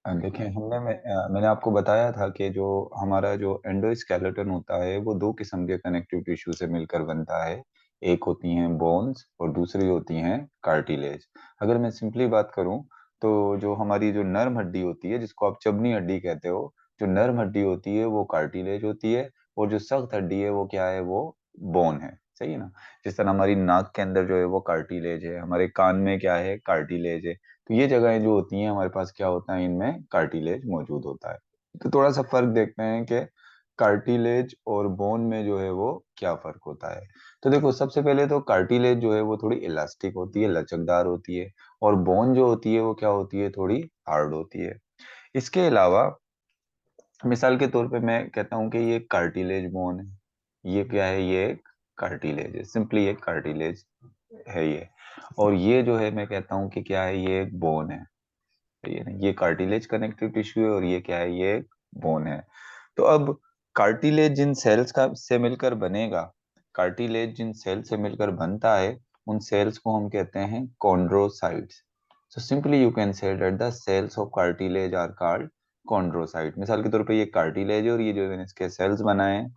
देखिए मैंने आपको बताया था कि जो हमारा जो एंडोस्केलेटन होता है वो दो किस्म के कनेक्टिव टिश्यू से मिलकर बनता है। एक होती हैं बोन्स और दूसरी होती हैं कार्टिलेज। अगर मैं सिंपली बात करूं तो जो हमारी जो नर्म हड्डी होती है जिसको आप चबनी हड्डी कहते हो, जो नर्म हड्डी होती है वो कार्टिलेज होती है, और जो सख्त हड्डी है वो क्या है, वो बोन है। सही है ना। जिस तरह हमारी नाक के अंदर जो है वो कार्टिलेज है, हमारे कान में क्या है, कार्टिलेज है। तो ये जगहें जो होती हैं हमारे पास क्या होता है, इनमें कार्टिलेज मौजूद होता है। तो थोड़ा सा फर्क देखते हैं कि कार्टिलेज और बोन में जो है वो क्या फर्क होता है। तो देखो, सबसे पहले तो कार्टिलेज जो है वो थोड़ी इलास्टिक होती है, लचकदार होती है। और बोन जो होती है वो क्या होती है, थोड़ी हार्ड होती है। इसके अलावा मिसाल के तौर पे मैं कहता हूँ कि ये कार्टिलेज बोन है। ये क्या है, ये एक कार्टिलेज है, सिंपली एक कार्टिलेज है ये। और ये जो है मैं कहता हूँ कि क्या है, ये एक बोन है। ये कार्टिलेज कनेक्टिव टिश्यू है और ये क्या है, ये बोन है। तो अब कार्टिलेज जिन सेल्स का से मिलकर बनेगा, कार्टिलेज जिन सेल से मिलकर बनता है, उन सेल्स को हम कहते हैं chondrocytes. So simply you can say that the cells of cartilage are called chondrocyte. मिसाल के तौर पे ये कार्टिलेज है और ये जो मैंने इसके सेल्स बनाए हैं,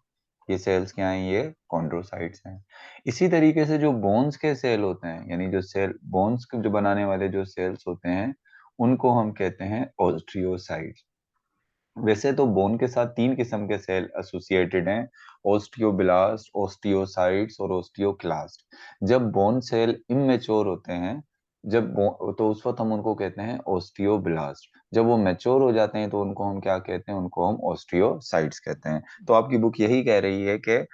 ये सेल्स क्या हैं, ये कॉन्ड्रोसाइट्स हैं। इसी तरीके से जो बोन्स के सेल होते हैं, यानी जो सेल बोन्स जो बनाने वाले जो सेल्स होते हैं, उनको हम कहते हैं ऑस्टियोसाइट्स। वैसे तो बोन के साथ तीन किस्म के सेल एसोसिएटेड हैं, ओस्टियोब्लास्ट, ओस्टियोसाइट्स और ओस्टियोक्लास्ट। जब बोन सेल इमेच्योर होते हैं, तो उस वक्त हम उनको कहते हैं ओस्टियोब्लास्ट। जब वो मैच्योर हो जाते हैं तो उनको हम क्या कहते हैं, उनको हम ओस्टियोसाइट्स कहते हैं। तो आपकी बुक यही कह रही है कि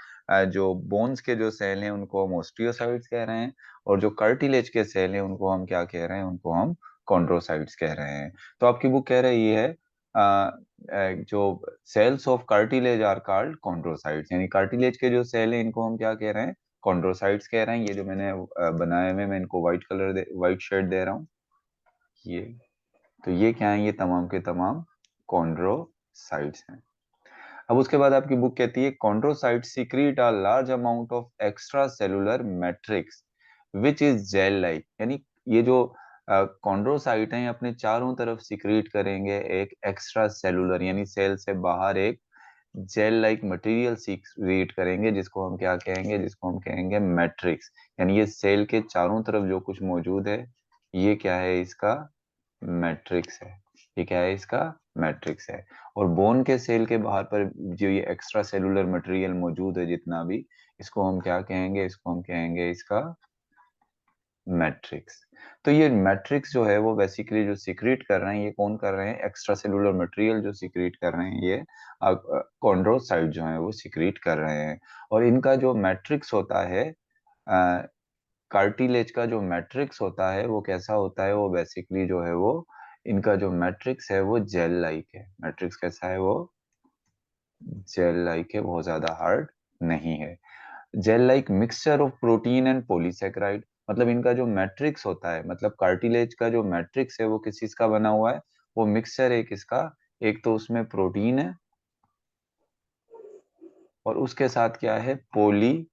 जो बोन्स के जो सेल हैं उनको हम ओस्टियोसाइट्स कह रहे हैं, और जो कार्टिलेज के सेल हैं उनको हम क्या कह रहे हैं, उनको हम कॉन्ड्रोसाइट्स कह रहे हैं। तो आपकी बुक कह रही है जो cells of cartilage are called chondrocytes, यानी कार्टिलेज के जो सेल हैं इनको हम क्या कह रहे हैं, कॉन्ड्रोसाइट्स कह रहे हैं। ये जो मैंने बनाए हुए, मैं इनको व्हाइट शेड दे रहा हूँ, ये। तो ये क्या है, ये तमाम के तमाम कॉन्ड्रोसाइट्स हैं। अब उसके बाद आपकी बुक कहती है chondrocytes secret a large amount of extra cellular matrix which is gel like, यानी ये जो कॉन्ड्रोसाइट हैं अपने चारों तरफ सीक्रेट करेंगे एक एक्स्ट्रा सेलुलर, यानी सेल से बाहर एक जेल लाइक मटेरियल सीक्रेट करेंगे, जिसको हम क्या कहेंगे, जिसको हम कहेंगे मैट्रिक्स। यानी ये सेल के चारों तरफ जो कुछ मौजूद है, ये क्या है, इसका मैट्रिक्स है। ये क्या है, इसका मैट्रिक्स है। और बोन के सेल के बाहर पर जो ये एक्स्ट्रा सेलुलर मटेरियल मौजूद है जितना भी, इसको हम क्या कहेंगे, इसको हम कहेंगे इसका मैट्रिक्स। तो ये मैट्रिक्स जो है वो बेसिकली जो सीक्रेट कर रहे हैं, ये कौन कर रहे हैं, एक्स्ट्रा सेलुलर मटेरियल जो सीक्रेट कर रहे हैं, ये कॉन्ड्रोसाइट जो है वो सीक्रेट कर रहे हैं। और इनका जो मैट्रिक्स होता है, कार्टिलेज का जो मैट्रिक्स होता है वो कैसा होता है, वो बेसिकली जो है वो, इनका जो मैट्रिक्स है वो जेल लाइक है। मैट्रिक्स कैसा है, वो जेल लाइक है, बहुत ज्यादा हार्ड नहीं है। Gel like mixture of protein and polysaccharide, मतलब इनका जो मैट्रिक्स होता है, मतलब कार्टिलेज का जो मैट्रिक्स है वो किस चीज का बना हुआ है, वो मिक्सचर है किसका, एक तो उसमें प्रोटीन है और उसके साथ क्या है, पॉलीसेकेराइड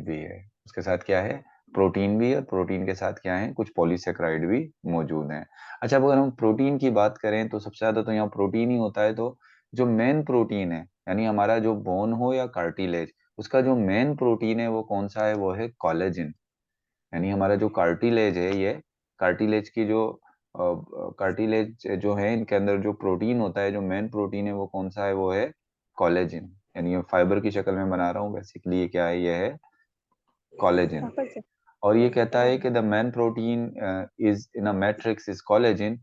भी है। उसके साथ क्या है, प्रोटीन भी है, और प्रोटीन के साथ क्या है, कुछ पॉलीसेकेराइड भी मौजूद हैं। अच्छा, अब अगर हम प्रोटीन की बात करें तो सबसे ज्यादा तो यहाँ प्रोटीन ही होता है। तो जो मेन प्रोटीन है, यानी हमारा जो बोन हो या कार्टिलेज, उसका जो मेन प्रोटीन है वो कौन सा है, वो है कोलेजन। यानी हमारा जो कार्टिलेज है, ये कार्टिलेज की जो कार्टिलेज जो है, इनके अंदर जो प्रोटीन होता है, जो मेन प्रोटीन है वो कौन सा है, वो है कोलेजन। यानी ये फाइबर की शक्ल में बना रहा हूँ, बेसिकली ये क्या है, ये है कोलेजन। वापस से। और ये कहता है कि the main protein is in a matrix is collagen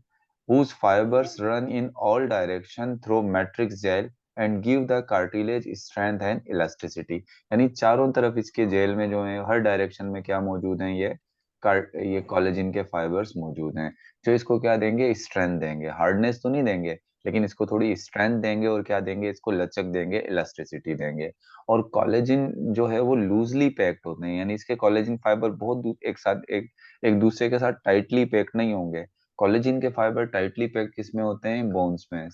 whose fibers run in all direction through matrix gel and give the cartilage strength and elasticity। यानी चारों तरफ इसके जेल में जो है हर डायरेक्शन में क्या मौजूद हैं, ये कोलेजन के फाइबर्स मौजूद हैं, जो इसको क्या देंगे, स्ट्रेंथ देंगे। हार्डनेस तो नहीं देंगे, लेकिन इसको थोड़ी स्ट्रेंथ देंगे, और क्या देंगे, इसको लचक देंगे, इलास्टिसिटी देंगे। और कोलेजन जो है वो लूजली पैक्ड होते हैं, यानी इसके कोलेजन फाइबर एक साथ एक दूसरे के साथ टाइटली पैक्ड नहीं होंगे। कोलेजन के फाइबर टाइटली पैक्ड किसमें होते हैं, बोन्स में।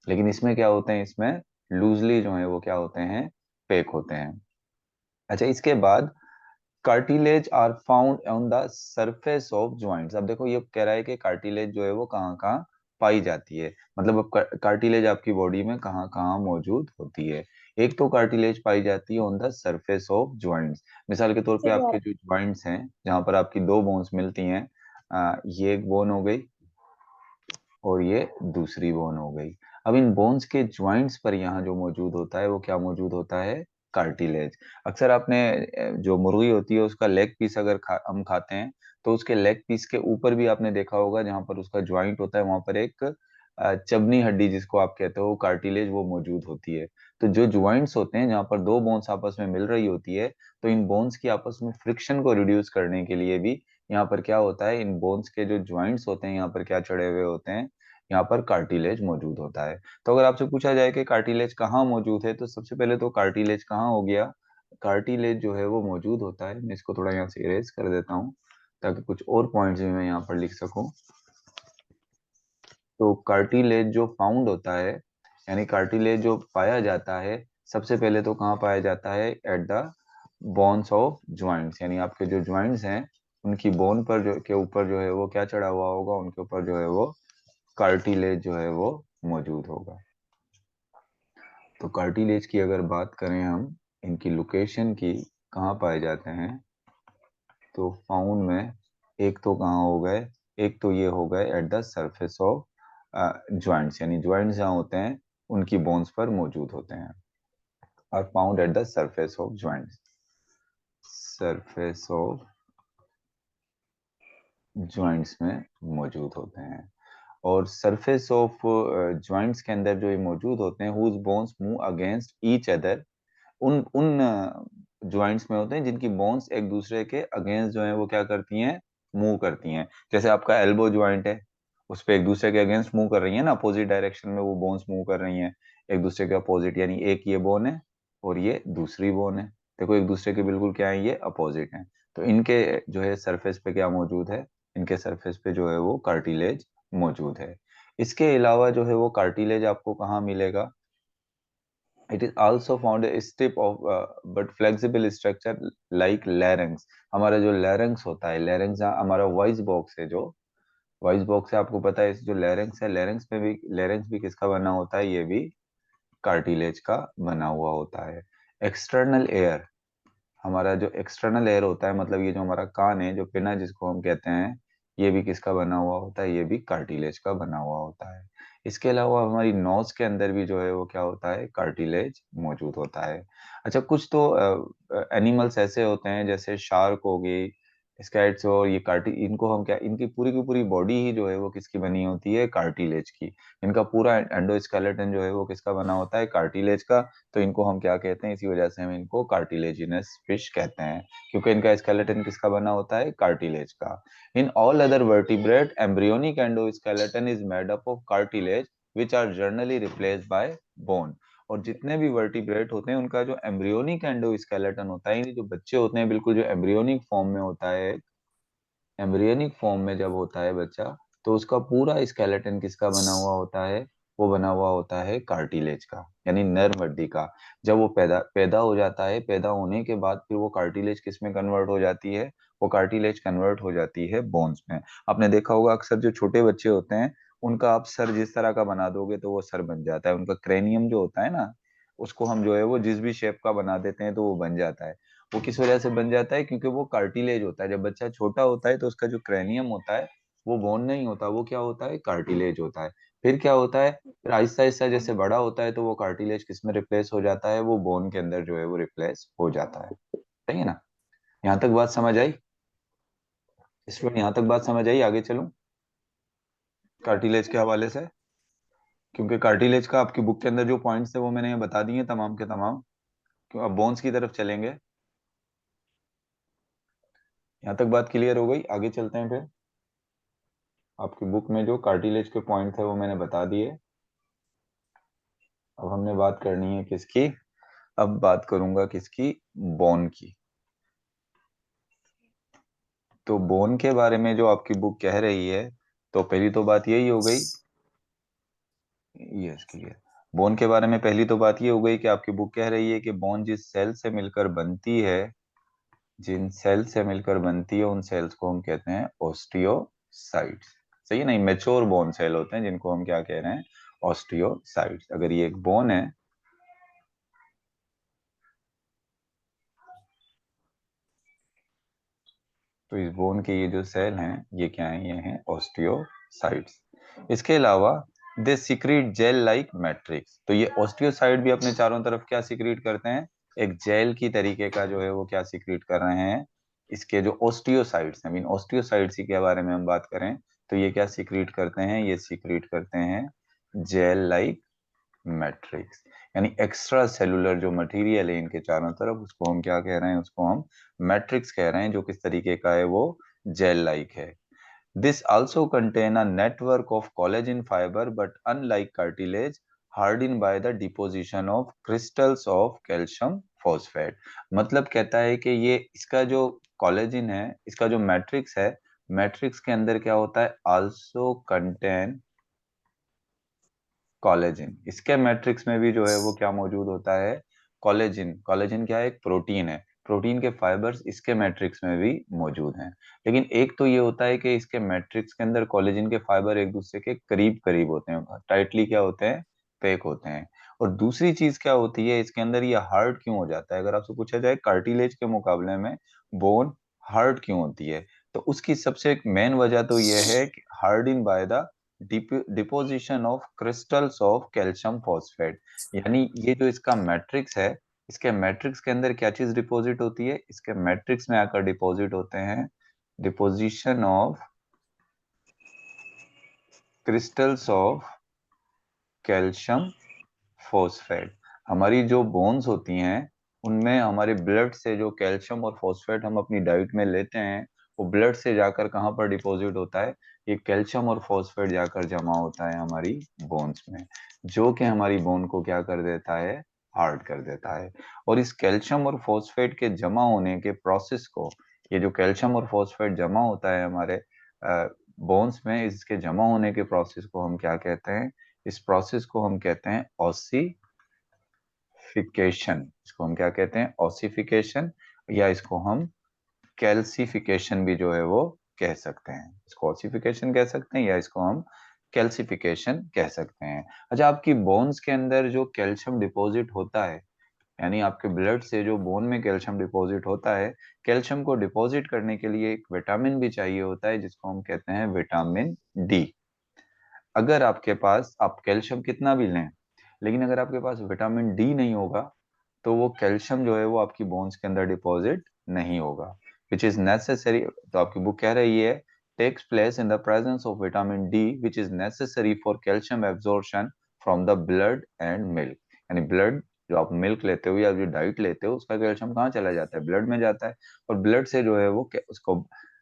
लेकिन इसमें क्या होते हैं, इसमें लूजली जो है वो क्या होते हैं, पैक होते हैं। अच्छा, इसके बाद cartilage are found on the surface of joints. अब देखो ये कह रहा है कि कार्टिलेज जो है वो कहाँ कहाँ पाई जाती है, मतलब अब कार्टिलेज आपकी बॉडी में कहाँ कहाँ मौजूद होती है। एक तो कार्टिलेज पाई जाती है on the surface of joints. मिसाल के तौर पे आपके जो ज्वाइंट्स हैं जहाँ पर आपकी दो बोन्स मिलती हैं, ये एक बोन हो गई और ये दूसरी बोन हो गई। अब इन बोन्स के ज्वाइंट्स पर यहाँ जो मौजूद होता है वो क्या मौजूद होता है, कार्टिलेज। अक्सर आपने जो मुर्गी होती है उसका लेग पीस अगर हम खाते हैं तो उसके लेग पीस के ऊपर भी आपने देखा होगा जहाँ पर उसका ज्वाइंट होता है वहां पर एक चबनी हड्डी जिसको आप कहते हो कार्टिलेज वो मौजूद होती है। तो जो ज्वाइंट्स होते हैं जहाँ पर दो बोन्स आपस में मिल रही होती है, तो इन बोन्स की आपस में फ्रिक्शन को रिड्यूस करने के लिए भी यहाँ पर क्या होता है, इन बोन्स के जो ज्वाइंट्स होते हैं यहाँ पर क्या चढ़े हुए होते हैं, यहाँ पर कार्टिलेज मौजूद होता है। तो अगर आपसे पूछा जाए कि कार्टिलेज कहाँ मौजूद है, तो सबसे पहले तो कार्टिलेज कहाँ हो गया, कार्टिलेज जो है वो मौजूद होता है, मैं इसको थोड़ा यहाँ से इरेज कर देता हूँ ताकि कुछ और पॉइंट्स भी मैं यहाँ पर लिख सकूं। तो कार्टिलेज जो फाउंड होता है, यानी कार्टिलेज जो पाया जाता है, सबसे पहले तो कहाँ पाया जाता है, at the bones of joints, यानी आपके जो ज्वाइंट्स हैं उनकी बोन पर जो के ऊपर जो है वो क्या चढ़ा हुआ होगा, उनके ऊपर जो है वो कार्टिलेज जो है वो मौजूद होगा। तो कार्टिलेज की अगर बात करें हम, इनकी लोकेशन की, कहाँ पाए जाते हैं, तो फाउंड में एक तो कहाँ हो गए, एक तो ये हो गए at the surface of joints, यानी ज्वाइंट्स जहाँ होते हैं उनकी बोन्स पर मौजूद होते हैं, और found at the surface of joints, surface of joints में मौजूद होते हैं। और सरफेस ऑफ ज्वाइंट्स के अंदर जो ये मौजूद होते हैं, whose bones move against each other, उन उन ज्वाइंट्स में होते हैं जिनकी बोन्स एक दूसरे के अगेंस्ट जो है वो क्या करती हैं, मूव करती हैं। जैसे आपका एल्बो ज्वाइंट है, उस पे एक दूसरे के अगेंस्ट मूव कर रही है ना, अपोजिट डायरेक्शन में वो बोन्स मूव कर रही हैं एक दूसरे के अपोजिट, यानी एक ये बोन है और ये दूसरी बोन है, देखो एक दूसरे के बिल्कुल क्या है, ये अपोजिट हैं। तो इनके जो है सरफेस पे क्या मौजूद है, इनके सरफेस पे जो है वो कार्टिलेज मौजूद है। इसके अलावा जो है वो कार्टिलेज आपको कहाँ मिलेगा, it is also found a stiff of but flexible structure like larynx। हमारा जो larynx होता है, larynx हमारा वॉइस बॉक्स है, जो वॉइस बॉक्स है आपको पता है, इस जो larynx है, larynx भी किसका बना होता है, ये भी कार्टिलेज का बना हुआ होता है। एक्सटर्नल एयर, हमारा जो एक्सटर्नल एयर होता है, मतलब ये जो हमारा कान है, जो पिना जिसको हम कहते हैं, ये भी किसका बना हुआ होता है, ये भी कार्टिलेज का बना हुआ होता है। इसके अलावा हमारी नोज के अंदर भी जो है वो क्या होता है, कार्टिलेज मौजूद होता है। अच्छा, कुछ तो एनिमल्स ऐसे होते हैं जैसे शार्क हो गई, स्कैट्स और ये कार्टि इनको हम क्या, इनकी पूरी की पूरी बॉडी ही जो है वो किसकी बनी होती है, कार्टिलेज की। इनका पूरा एंडोस्केलेटन जो है वो किसका बना होता है, कार्टिलेज का। तो इनको हम क्या कहते हैं, इसी वजह से हम इनको कार्टिलेजिनस फिश कहते हैं, क्योंकि इनका स्केलेटन किसका बना होता है, कार्टिलेज का। In all other vertebrate embryonic endoskeleton is made up of cartilage which are generally replaced by bone. और जितने भी वर्टिब्रेट होते हैं उनका जो एम्ब्रियोनिक एंडोस्केलेटन होता है, यानी जो बच्चे होते हैं बिल्कुल जो एम्ब्रियोनिक फॉर्म में होता है, एम्ब्रियोनिक फॉर्म में जब होता है बच्चा, तो उसका पूरा स्केलेटन किसका बना हुआ होता है, वो बना हुआ होता है कार्टिलेज का, यानी नर्म हड्डी का। जब वो पैदा पैदा हो जाता है, पैदा होने के बाद फिर वो कार्टिलेज किस में कन्वर्ट हो जाती है, वो कार्टिलेज कन्वर्ट हो जाती है बोन्स में। आपने देखा होगा अक्सर जो छोटे बच्चे होते हैं उनका आप सर जिस तरह का बना दोगे तो वो सर बन जाता है, उनका क्रेनियम जो होता है ना, उसको हम जो है वो जिस भी शेप का बना देते हैं तो वो बन जाता है। वो किस वजह से बन जाता है, क्योंकि वो कार्टिलेज होता है। जब बच्चा छोटा होता है तो उसका जो क्रेनियम होता है वो बोन नहीं होता, वो क्या होता है, कार्टिलेज होता है। फिर क्या होता है, फिर आहिस्ता आहिस्ता जैसे बड़ा होता है तो वो कार्टिलेज किस में रिप्लेस हो जाता है, वो बोन के अंदर जो है वो रिप्लेस हो जाता है। सही है ना, यहाँ तक बात समझ आई स्टूडेंट, यहाँ तक बात समझ आई, आगे चलूं कार्टिलेज के हवाले से, क्योंकि कार्टिलेज का आपकी बुक के अंदर जो पॉइंट्स थे वो मैंने यहाँ बता दिए तमाम के तमाम। क्यों, अब बोन्स की तरफ चलेंगे। यहाँ तक बात क्लियर हो गई, आगे चलते हैं फिर। आपकी बुक में जो कार्टिलेज के पॉइंट थे वो मैंने बता दिए। अब हमने बात करनी है किसकी, अब बात करूंगा किसकी, बोन की। तो बोन के बारे में जो आपकी बुक कह रही है, तो पहली तो बात यही हो गई, यस क्लियर। बोन के बारे में पहली तो बात ये हो गई कि आपकी बुक कह रही है कि बोन जिस सेल से मिलकर बनती है, जिन सेल से मिलकर बनती है उन सेल्स को हम कहते हैं ऑस्टियोसाइट्स। सही है, नहीं मेच्योर बोन सेल होते हैं जिनको हम क्या कह रहे हैं, ऑस्टियोसाइट्स। अगर ये एक बोन है तो इस बोन के ये जो सेल हैं ये क्या है, ये हैं ऑस्टियोसाइट्स। इसके अलावा they secrete gel like matrix. तो ये ऑस्टियोसाइट भी अपने चारों तरफ क्या सिक्रीट करते हैं, एक जेल की तरीके का जो है वो क्या सिक्रीट कर रहे हैं, इसके जो ऑस्टियोसाइट्स आई मीन ऑस्टियोसाइट्स के बारे में हम बात करें तो ये क्या सिक्रीट करते हैं, ये सिक्रीट करते हैं जेल लाइक मैट्रिक्स। यानी एक्स्ट्रा सेलुलर जो मटेरियल है इनके चारों तरफ उसको हम क्या कह रहे हैं, उसको हम मैट्रिक्स कह रहे हैं, जो किस तरीके का है, वो जेल लाइक है। This also contain a network of collagen fiber but unlike cartilage hardened by the deposition of crystals of calcium phosphate। मतलब कहता है कि ये इसका जो कोलेजिन है, इसका जो मैट्रिक्स है, मैट्रिक्स के अंदर क्या होता है, also contain कोलेजिन। इसके मैट्रिक्स में भी जो है वो क्या मौजूद होता है, कोलेजिन। कोलेजिन क्या है, एक प्रोटीन है, प्रोटीन के फाइबर्स इसके मैट्रिक्स में भी मौजूद हैं। लेकिन एक तो ये होता है कि इसके मैट्रिक्स के अंदर कोलेजिन के फाइबर एक दूसरे के करीब करीब होते हैं, टाइटली क्या होते हैं, पैक होते हैं। और दूसरी चीज क्या होती है, इसके अंदर ये हार्ड क्यों हो जाता है, अगर आपसे पूछा जाए कार्टिलेज के मुकाबले में बोन हार्ड क्यों होती है, तो उसकी सबसे एक मेन वजह तो ये है कि hardening by the deposition of crystals of calcium phosphate. यानी ये जो इसका मैट्रिक्स है, इसके मैट्रिक्स के अंदर क्या चीज डिपॉजिट होती है, इसके मैट्रिक्स में आकर डिपॉजिट होते हैं deposition of crystals of calcium phosphate. हमारी जो बोन्स होती हैं उनमें हमारे ब्लड से जो कैल्शियम और फॉस्फेट हम अपनी डाइट में लेते हैं वो ब्लड से जाकर कहाँ पर डिपॉजिट होता है, ये कैल्शियम और फॉस्फेट जाकर जमा होता है हमारी बोन्स में, जो कि हमारी बोन को क्या कर देता है, हार्ड कर देता है। और इस कैल्शियम और फॉस्फेट के जमा होने के प्रोसेस को, ये जो कैल्शियम और फॉस्फेट जमा होता है हमारे बोन्स में, इसके जमा होने के प्रोसेस को हम क्या कहते हैं, इस प्रोसेस को हम कहते हैं ऑसिफिकेशन। इसको हम क्या कहते हैं, ऑसिफिकेशन, या इसको हम कैल्सिफिकेशन भी जो है वो कह सकते हैं। इसको ऑसिफिकेशन कह सकते हैं या इसको हम कैल्सिफिकेशन कह सकते हैं। अच्छा, आपकी बोन्स के अंदर जो कैल्शियम डिपॉजिट होता है, यानी आपके ब्लड से जो बोन में कैल्शियम डिपॉजिट होता है, कैल्शियम को डिपॉजिट करने के लिए एक विटामिन भी चाहिए होता है जिसको हम कहते हैं विटामिन डी। अगर आपके पास आप कैल्शियम कितना भी लें, लेकिन अगर आपके पास विटामिन डी नहीं होगा तो वो कैल्शियम जो है वो आपकी बोन्स के अंदर डिपॉजिट नहीं होगा, विच इज नेसेसरी। तो आपकी बुक कह रही है takes place in the presence of vitamin D which is necessary for calcium absorption from the blood and milk. यानी ब्लड, जो आप मिल्क लेते हो या जो डाइट लेते हो उसका कैल्शियम कहाँ चला जाता है, ब्लड में जाता है। और ब्लड से जो है वो उसको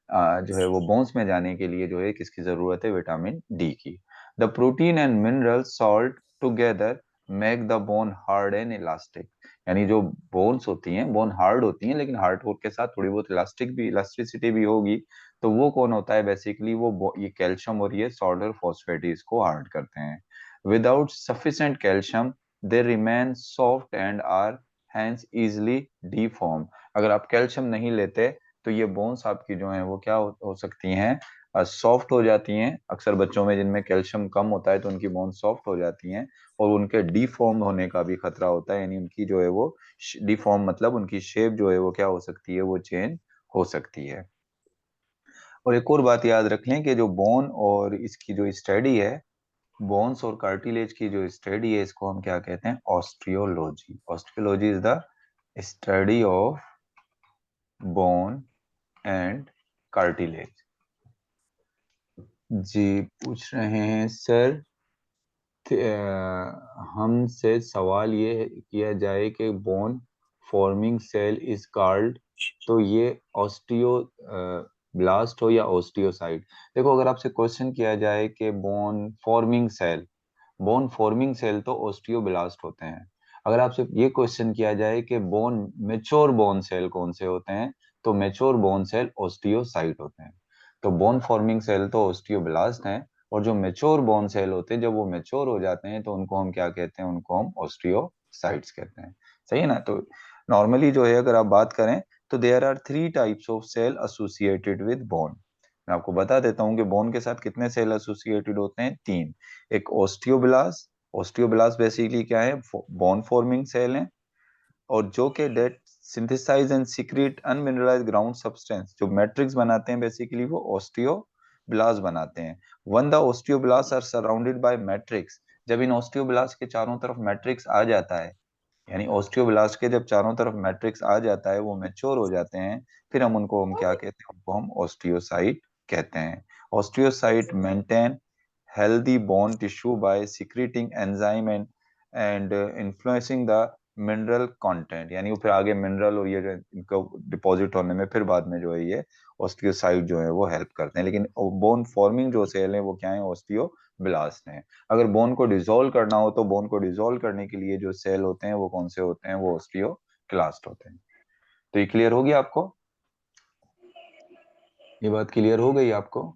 जो है वो बोन्स में जाने के लिए जो है किसकी जरूरत है, विटामिन डी की। The protein and mineral salt together make the bone hard and elastic. यानी जो बोन्स होती हैं, बोन हार्ड होती हैं लेकिन हार्ड होने के साथ थोड़ी बहुत इलास्टिक भी, इलास्टिसिटी भी होगी। तो वो कौन होता है, बेसिकली वो ये कैल्शियम और ये सोल्ट और फॉस्फेट इसको हार्ड करते हैं। Without sufficient calcium they remain soft and are hence easily deform. अगर आप कैल्शियम नहीं लेते तो ये बोन्स आपकी जो है वो क्या हो सकती हैं, सॉफ्ट हो जाती हैं। अक्सर बच्चों में जिनमें कैल्शियम कम होता है तो उनकी बोन्स सॉफ्ट हो जाती हैं और उनके डिफॉर्म होने का भी खतरा होता है, यानी उनकी जो है वो डिफॉर्म मतलब उनकी शेप जो है वो क्या हो सकती है, वो चेंज हो सकती है। और एक और बात याद रख लें कि जो बोन और इसकी जो स्टडी है, बोन्स और कार्टिलेज की जो स्टडी है, इसको हम क्या कहते हैं, osteology. Osteology is the study of bone and cartilage. जी, पूछ रहे हैं सर, हमसे सवाल ये किया जाए कि bone forming cell is called, तो ये ऑस्टियो ब्लास्ट हो या ऑस्टियोसाइट। देखो, अगर आपसे क्वेश्चन किया जाए कि bone forming cell, bone forming cell तो ऑस्टियोब्लास्ट होते हैं। अगर आपसे ये क्वेश्चन किया जाए कि बोन मेच्योर बोन सेल कौन से होते हैं, तो मेच्योर बोन सेल ऑस्टियोसाइट होते हैं। तो बोन फॉर्मिंग सेल तो ऑस्टियोब्लास्ट हैं, और जो मेच्योर बोन सेल होते हैं जब वो मेच्योर हो जाते हैं तो उनको हम क्या कहते हैं, उनको हम ऑस्टियोसाइट्स कहते हैं। सही है ना। तो नॉर्मली जो है अगर आप बात करें तो there are 3 types of cell associated with bone. मैं आपको बता देता हूँ कि बोन के साथ कितने सेल एसोसिएटेड होते हैं, 3। एक ओस्टियोब्लास्ट, ओस्टियोब्लास्ट बेसिकली क्या है, बोन फॉर्मिंग सेल है, और जो कि that synthesise and secrete unmineralised ground substance, जो मैट्रिक्स बनाते हैं बेसिकली वो ओस्टियोब्लास्ट बनाते हैं। When the osteoblast are surrounded by matrix. जब इन ओस्टियोब्लास्ट के चारों तरफ मैट्रिक्स आ जाता है, यानी ओस्टियोब्लास्ट के जब चारों तरफ मैट्रिक्स आ जाता है, वो मैच्योर हो जाते हैं, फिर हम क्या कहते हैं, उनको हम ओस्टियोसाइट कहते हैं। Osteocyte maintain healthy bone tissue by secreting enzyme and influencing the mineral content, यानी वो फिर आगे मिनरल और ये जो इनको डिपॉजिट होने में फिर बाद में जो है ये ऑस्टियोसाइट जो है वो हेल्प करते हैं। लेकिन बोन फॉर्मिंग जो सेल है वो क्या है, ऑस्टियोब्लास्ट हैं। अगर बोन को डिसॉल्व करना हो तो बोन को डिसॉल्व करने के लिए जो सेल होते हैं वो कौन से होते हैं, वो ऑस्टियोक्लास्ट होते हैं। तो ये क्लियर हो गया आपको, ये बात क्लियर हो गई आपको?